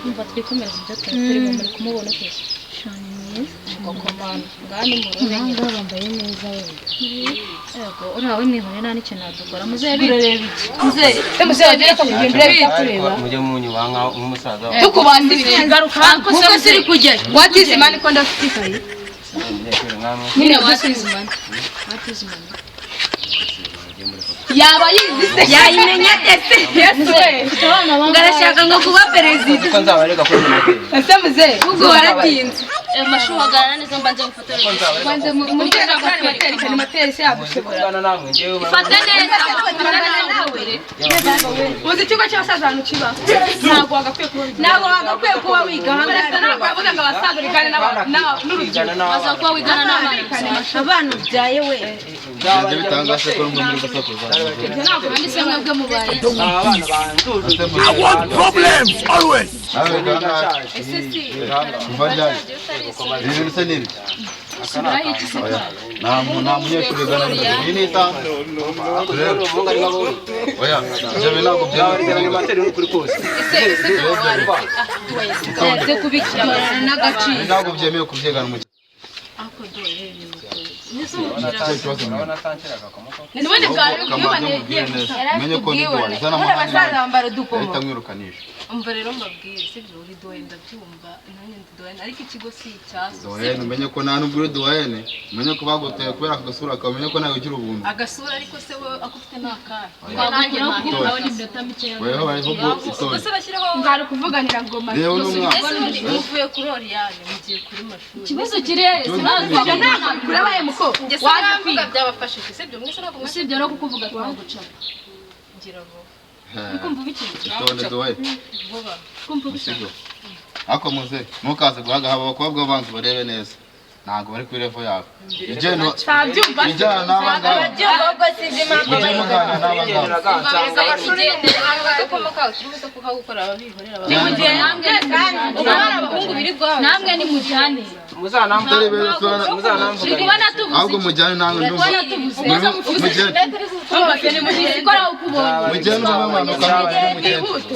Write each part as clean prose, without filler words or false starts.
umva twikomereza ibyo turi muri kumubona kwese shani mwiza kokomana ngani murore nanga bambaye neza we yego urawe nihone nta n'icyo nadukora muzehe birareba iki muzehe agiye kugendera bitureba mujye munyubanga nk'umusaza tukubandiriye garuka kuko siri kujya watize mani ko ndafitikaye nyine watize mani yaba yizi se yayimenya ese ngarashaka ngo kuba perezida ko nzabareka kuri moteri ese muzehe ubwo waratinze mashuhagara neza mbanze gufotora banze muri cyangwa moteri cyane moteri se yabushobora namwe ngewe fata neza nawe uzi ikigo cy'abasaza hano kiba ntabwo wagakwiye kuba wiga hano ntabwo wavuga ngo abasaza bigane n'urubyiruko bazakuba wigana n'abana abana ubyaye we ibyo bitangaje ko muri gusakuza kandi se mwebwe mubaye abana banduje problems always ese si kuva ryari ibintu bisa n'ibi nta munyeshuri ugana iyi ni isaha oya ibyo bintu ntabwo byemewe moteri n'ukuri kose ese kubikirana n'agaciro ntabwo byemewe kubyigana mu ako dore n'ubundi bwawe byubane menye ko ndi duwa zana abasaza bambara udukomo ahita mwirukanisha umva rero mbabwire sibyo uri doye ndabyumva nanjye ndi doye ariko ikigo si icyaso doyene umenye ko nta nubwo uri doyene umenye ko baguteye kubera aka gasura kawe umenye ko nawe ugira ubuntu agasura ariko se we akufite n'akara nanjye nawe n'iminota mikeya weho barivuga itoye ngara kuvuganira ngoma rero n'umwana muvuye kuri oriyane mugiye kuri mashuri ikibazo kirere sinazije ntabwo kurabaye muko wavuga byabafashe sibyo mwese ntabwo usibye no kukuvuga twagucapa ngira vuba kumva bikintu itonde doye vuba kumva musigo ako muze mukaze guhaga abakobwa banzu barebe neza ntago bari kuri level yawe igeno tabyumva ijana n'abangaba ababyumva ubwo sizima mujye mugana n'abangaba namwe ni mujyane ahubwo mujyane namwe mujyane n'abamanuka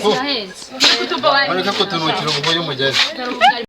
mujyane mureke ko tunukira ubuvuye umugeni